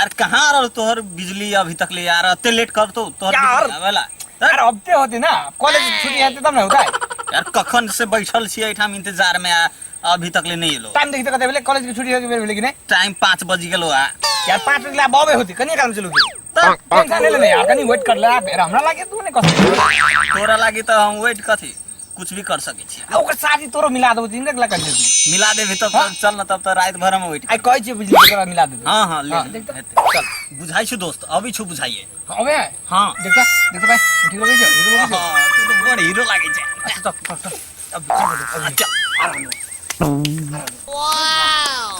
यार कहाँ रहो तोहर बिजली अभी तक ले यार अते लेट कर तो तोहर यार, बिजली आवेला यार हफ्ते होती ना कॉलेज छुट्टी है तब ना होता है यार कखन से बैठल छी एठाम इंतजार में अभी तक ले नहीं एलो टाइम देखते कहते बोले कॉलेज की छुट्टी होगी बोले कि नहीं टाइम 5 बज गेलो आ यार 5 बजे बाबे होती कनी काम चलू तब टेंशन ले यार कनी वेट कर ले फिर हमरा लागे तू ने कस तोरा लागी तो हम वेट कथी कुछ भी कर सके छी ओकर साथी तोरो मिला दो दिन लगा कर दे मिला देबी तब चल न तब तो रात भर में वेट आई कहै छी बिजली के मिला दे हां हां ले देख चल बुझाई छु दोस्त अभी छु बुझाइए अबे हां देखता भाई ठीक लगे छ हीरो लगे हां तू तो बड़ हीरो लागे छ अच्छा चल अब अच्छा आराम वाओ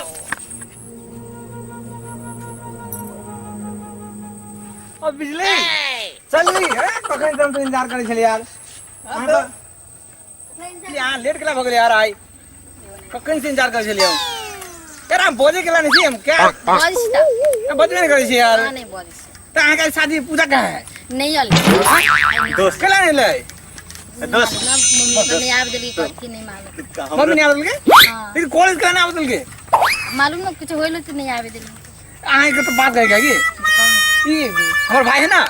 अब बिजली चल ली कखन तुम तो इंतजार करे छले यार यार लेट केला भ गेल यार आई कखन से इंतजार करे छले यार हम बोले केला नहीं हम क्या बोलिस बदले नहीं करे छी यार नहीं बोलिस त अहाँ के शादी पूजा का है नहीं आले दोस्त केला नहीं ले दोस्त मम्मी नहीं आवे देली कि नहीं मालूम मम्मी नहीं आवल के हां फिर कॉलेज केला नहीं आवल के मालूम ना कुछ होइलो तो नहीं आवे देली अहाँ के तो बात है क्या की ये हमार भाई है ना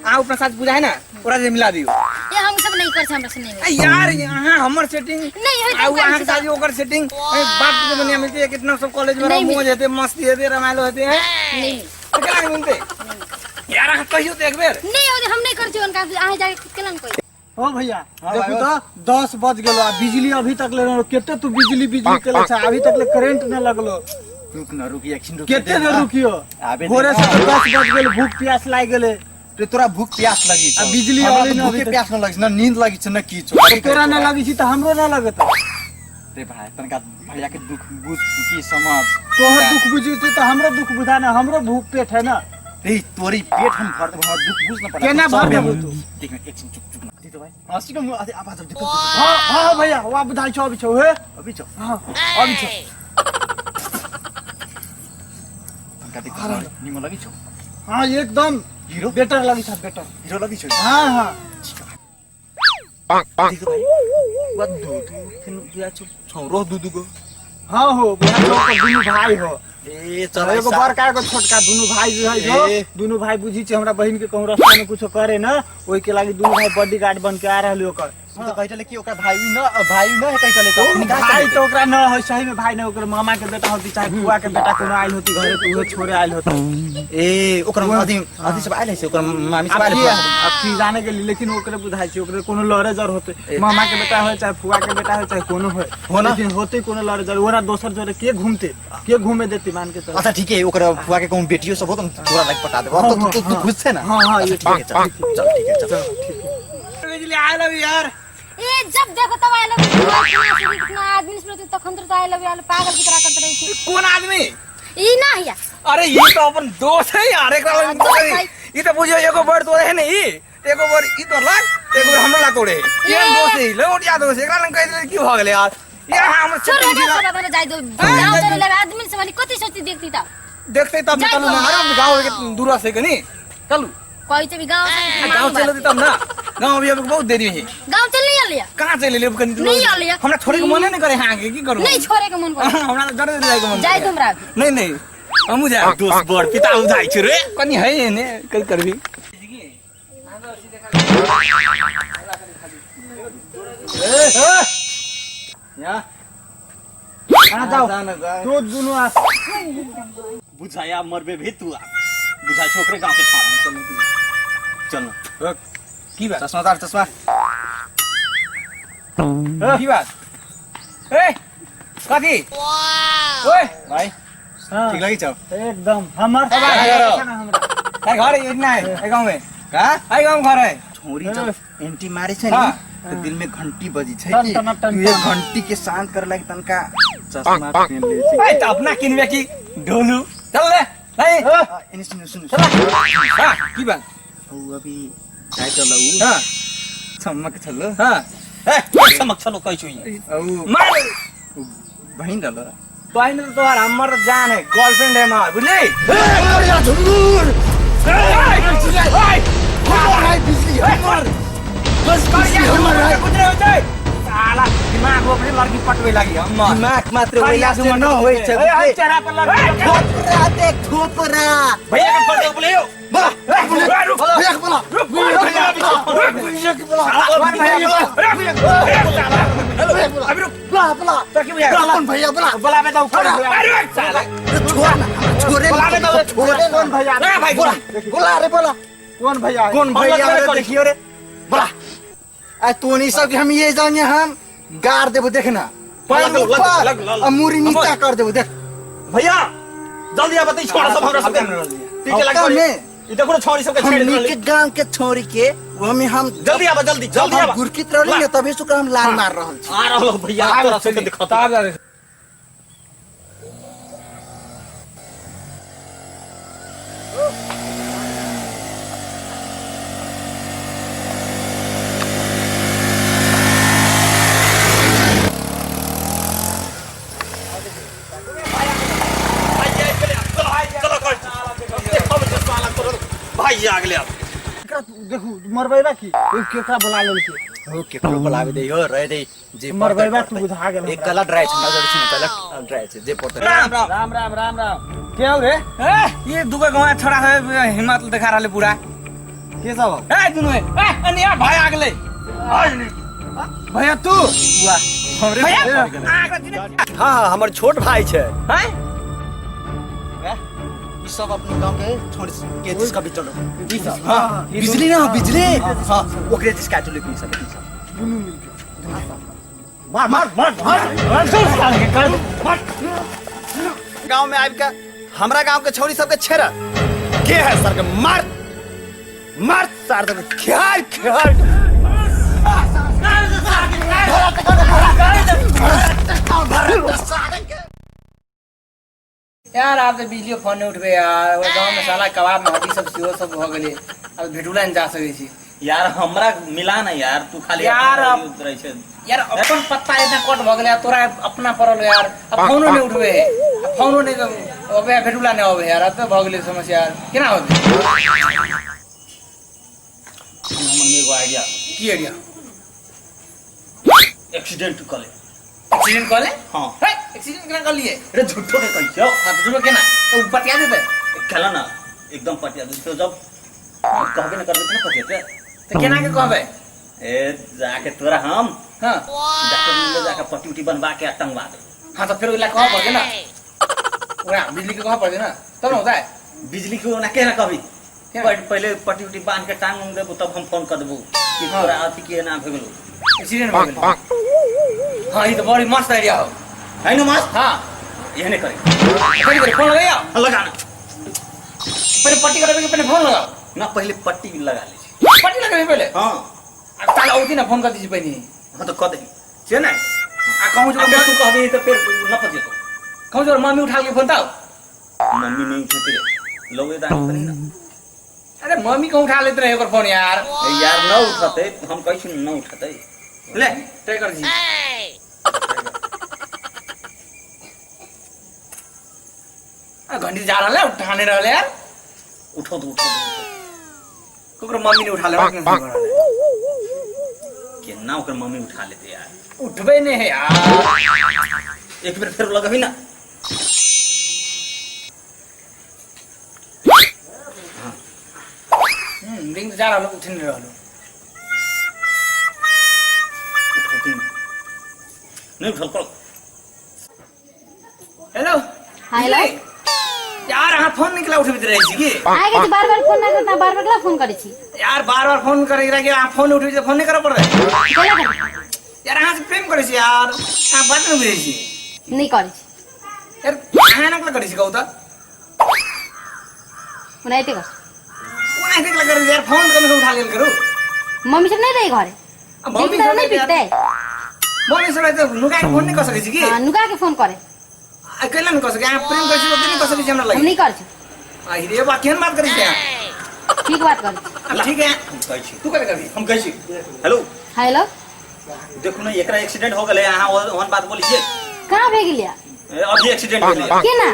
आ अपना साथ पूजा है ना ओरा से मिला दियो ये हम सब नहीं कर हमरा से नहीं होई। यार यहाँ हमर सेटिंग नहीं होई आ वहां के साथ ओकर सेटिंग बात के दुनिया मिलती है कितना सब कॉलेज में मौज होते मस्ती होते रमाइलो होते हैं नहीं क्या नहीं मिलते यार हम कहियो तो एक बेर नहीं होई हम नहीं कर छी उनका आए जाके केलन कोई ओ भैया देखू तो 10 बज गेलो आ बिजली अभी तक ले केते तू बिजली केले छ अभी तक ले करंट न लगलो रुक न रुक एक छिन रुक केते देर रुकियो भोरे से तो 10 बज गेल भूख प्यास लाग गेले तो तोरा भूख प्यास लगी छ आ बिजली हमरा वाली तो न भूखे प्यास न लगी छ न नींद लगी छ न की छ तो तोरा न लगी छी त हमरो न लगत रे भाई तनका भैया के दुख बुझ की समझ तोहर दुख बुझी त हमरो दुख बुझा ना हमरो भूख पेट है ना रे तोरी पेट हम भर दे हमरा दुख बुझ न पड़ा केना भर देबो तू देख एक छिन चुप चुप दी तो भाई हंसी के मुंह आवाज देखो हां हां भैया वा बुझाई छ अभी छ हे अभी छ हां अभी छ तनका देख निमो लगी छ हां एकदम हीरो बेटर लगी छ बेटर हीरो लगी छ हां हां देख भाई वा दू फिन दिया छ छोरो दू गो हां हो भैया तो दुनु भाई हो ए एगो बड़का एगो छोटका दुनु भाई जो है जो दुनु भाई बुझी छै हमरा बहिन के कहूं रास्ता में कुछ करे ना ओई के लागि दुनु भाई बॉडीगार्ड बन के आ रहल ओकर तो कहले कि ओकरा भाई न है कहले तो भाई तो ओकरा न है सही में भाई न ओकर मामा के बेटा होती चाहे बुआ के बेटा कोनो आइल होती घरे तो उहे छोड़े आइल होती ए ओकरा आदि सब आइल है से ओकरा मामी सब आइल है अब की जाने के लिए लेकिन ओकरे बुझाई छै ओकरे कोनो लड़े जर होते मामा के बेटा हो चाहे फुआ के बेटा हो चाहे कोनो हो लेकिन होते कोनो लड़े जर ओरा दोसर जरे के घूमते के घूमे देती मान के चल अच्छा ठीक है ओकरा फुआ के कहूं बेटियो सब हो तुम तोरा लाइक पटा दे तो खुश है ना हां हां ये ठीक है चल ठीक है चल बिजली आई लव यार ए जब देखो तब आए लोग कितना आदमी से तो खंतर तो आए लोग पागल की तरह करते रही थी कौन आदमी ई ना हिया अरे ये तो अपन दोस्त है यार एक ये तो बुझियो एगो बड़ तो है नहीं एगो बड़ ई तो लग एगो हमरा तोड़े ये दोस्त है लौट या दोस्त एकरा लंग कह की हो गेले यार यार हम छोड़ छोड़ जाई दो गांव चले लगे आदमी से वाली कति सोचती देखती था देखते तब निकलू ना हम गांव के दूर से कनी चलू कोई से भी गांव से गांव चले तब ना गांव भी अभी बहुत देरी है गांव चल नहीं आलिया कहां चले ले कनी नहीं आलिया हमरा छोड़े के मन नहीं करे हां के की करू नहीं छोड़े के मन को हमरा जरूर जाए के मन जाई तुमरा नहीं नहीं हम जा दोस्त बड़ पिता उधाई छ रे कनी है ने कल करबी या आ जाओ तो दुनु आ बुझाया मरबे भी तू बुझा छोकरे गांव के छोड़ चल रुक की बात चश्मा की बात ए कथी ओए भाई हां ठीक लगी छ एकदम हमर तार घर इतना है ए गांव में का आई गांव घर है छोरी जब एंटी मारे छ नि तो दिल में घंटी बजी छ कि तू ये घंटी के शांत करे लागी तनका चश्मा पहन ले छी ए त अपना किनबे की ढोलू चल ले नहीं इने सुन हां की बात ओ अभी काय चलौ हां चमक छलो हां ए समक चलो कहि छु औ मार बहिन डल बहन तो तोहर हमर जान है गर्लफ्रेंड है मार बुझली अरे या झुर बिजली हमर बस बिजली हमर है कुतरे होते साला दिमाग वो अपनी लड़की पटवे लगी हम दिमाग मात्र वैला से न होय छ ए चेहरा पर लड़की ठोकरा दे ठोकरा भैया का फोन बोले हो बोला भैया को बोला अभी रुक बोला तो क्यों यार कौन भैया बोला बोला मैं तो अरे साला छोड़ ना छोड़े छोड़े कौन भैया अरे भाई बोला बोला अरे बोला कौन भैया कौन भैया अरे देखियो रे बोला आज तो नहीं सब हम ये जाने हम गाड़ देबो देखना लग, ऊपर लग, लग। अमूरी नीचा कर देबो देख भैया जल्दी आ बताई छोड़ा सब हमरा सब ठीक है हफ्ता लग में ई देखो ना छोड़ी सब के छेड़ हमनी दे के गांव के छोरी के वो में हम जल्दी आवा जल्दी जल्दी आवा गुरकित रहली ने तभी सुकर हम लाल मार रहल छी आ रहलो भैया तोरा से दिखता तार जा रे भाई आ गले देखू मरबैबा की केकरा बुला लेल के ओके करो बुलावे दे हो रह दे जे मरबैबा तू बुझा गेल एक गलत ड्राइव छ नजर से गलत ड्राइव छ जे पोते राम राम राम राम राम राम के हो रे ये दुगो गांव छोड़ा है हिम्मत दिखा रहले पूरा के सब ए दुनु ए अनिया भाई आ गेले भैया तू वाह भैया आ गेल हां हमर छोट भाई छे हैं ई सब अपने गांव के छोड़ के जिसका भी चलो हां बिजली ना बिजली हां ओकरे जिसका चलो की सब मार मार मार मार साल के कर गांव में आबि के हमरा गांव के छोरी सब के छेरा के है सर के मार मार सार दे ख्याल ख्याल यार आप तो बिजली फोन नहीं उठबे यार वो गांव में साला कबाब महदी सब सियो सब हो गेले अब भेटुला नहीं जा सके छी यार हमरा मिला ना यार तू खाली यार, अपना अब- उतरै छे यार अपन पत्ता इतना कट भ गेले तोरा अपना परल यार अब फोनो नहीं उठबे फोनो नहीं अबे भेटुला नहीं होबे यार अब तो भ गेले समस्या यार केना होबे हमर एगो आईडिया की आइडिया एक्सीडेंट कले एक्सीडेंट कले हां है एक्सीडेंट केना कर लिए अरे झूठो के कहियो हां तो जुमे केना तो बतिया देबे खेला ना एकदम पटिया दे तो जब कहबे ना करबे ना पटिया तो केना के कहबे ए जाके तोरा हम हां डॉक्टर ले जाके पट्टी उट्टी बनवा के टंगवा दे हां तो फिर ओला कह पड़े ना ओरा बिजली के कह पड़े ना तब ना होता है बिजली को ना केना कहबी पहले पट्टी उट्टी बांध के टांग उंग देबो तब हम फोन कर देबो कि तोरा अथी के ना भेगलो एक्सीडेंट भ गेले हां ये तो बड़ी मस्त आइडिया हो है ना मस्त हां यहने करे कभी कभी फोन लगाया लगाना पहले पट्टी करबे के पहले फोन लगाओ ना पहले पट्टी लगा ले छी पट्टी लगाबे पहले हां अब ताला उठी ना फोन कर दीजिए पहले हां तो कह दे छे ना आ कहूं जो अगर तू कहबी तो फिर न पजे तो कहूं जो मम्मी उठा के फोन ताओ मम्मी नहीं उठते रे लोगे दान नहीं ना अरे मम्मी को उठा लेते रहे ओकर फोन यार ए यार न उठते हम कहि छी न उठते ले तय कर जी आ घंटी जा रहले उठाने रहले यार उठो तो उठो कोकर मम्मी ने उठा ले के ना ओकर मम्मी उठा लेते यार उठबे नहीं है यार एक बार फिर लगबी ना रिंग जा रहलो उठने रहलो उठो तुम नहीं उठल करो हेलो हेलो यार अहाँ फोन निकला उठबैत रहै छी की आगे तो बार बार फोन ना करता बार बार फोन करे छी यार बार बार फोन करे रह अहाँ फोन उठबै तऽ फोन नहीं करऽ पड़तै केना करे यार अहाँ से प्रेम करे छी यार अहाँ बात नहीं बुझै छी नहीं करे छी यार अहाँ नकला करे छी कहू तऽ उनाइते कर कोना हेतै नकला करे यार फोन कम से उठा लेल करू मम्मी सब नहीं रही घरे अब मम्मी दिन तो सब नहीं यार- पिटते मम्मी सब तो नुका के फोन नहीं कर सकै छी की हां नुका के फोन करे आ कैला नहीं कर सकै अहाँ प्रेम करे छी तऽ नहीं कर सकै छी हमरा हम लगे नहीं करे छी आ रे बात केहन बात करे छी अहाँ ठीक बात करे छी अब ठीक है हम कहि छी तू करे करबी हम कहि छी हेलो हेलो देखो ना एकरा एक्सीडेंट हो गेले अहाँ ओहन बात बोली छी कहां भे गेलिया अभी एक्सीडेंट भेल है केना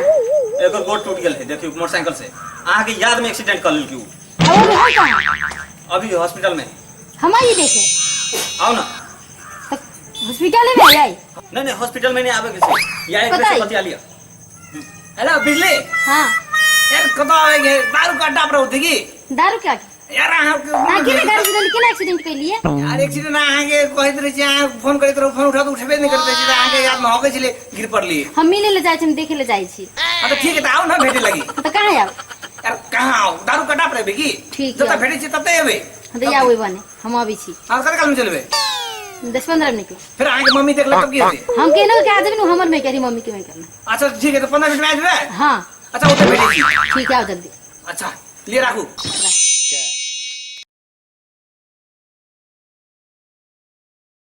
एगो गोड़ टूट गेल है देखियो मोटरसाइकिल से अहाँ के याद में एक्सीडेंट कर लेलकी अब वो है कहां अभी हॉस्पिटल में हम आई देखे आओ ना हॉस्पिटल में आई नहीं नहीं हॉस्पिटल में नहीं आवे के से या एक पता से है। बतिया लिया हेलो बिजली हां यार कतो आवे दारू का अड्डा पर होती की दारू क्या यार आगे ने गाड़ी से लेकिन एक्सीडेंट कर लिए यार एक्सीडेंट आगे कहत रही छी फोन करत रहो फोन उठा तो उठबे नहीं करते छी आगे यार न होगे छिले गिर पड़ली हम मिले ले जाय छी, हम देखे ले जाय छी। हां तो ठीक है तो आओ ना भेटे लगी तो कहां आओ? यार कहां आओ दारू का अड्डा पर बेगी ठीक जब है। भेटे छी तब आवे हम तो आवे बने हम अभी छी हां कल में चलबे 10-15 मिनट। फिर आगे मम्मी देख ले तब की होई हम कहनो के आज भी हमर में करी मम्मी के में करना। अच्छा ठीक है तो 15 मिनट में आ जाबे। हां अच्छा उधर भेटे छी ठीक है, आओ जल्दी। अच्छा लिए राखू रख।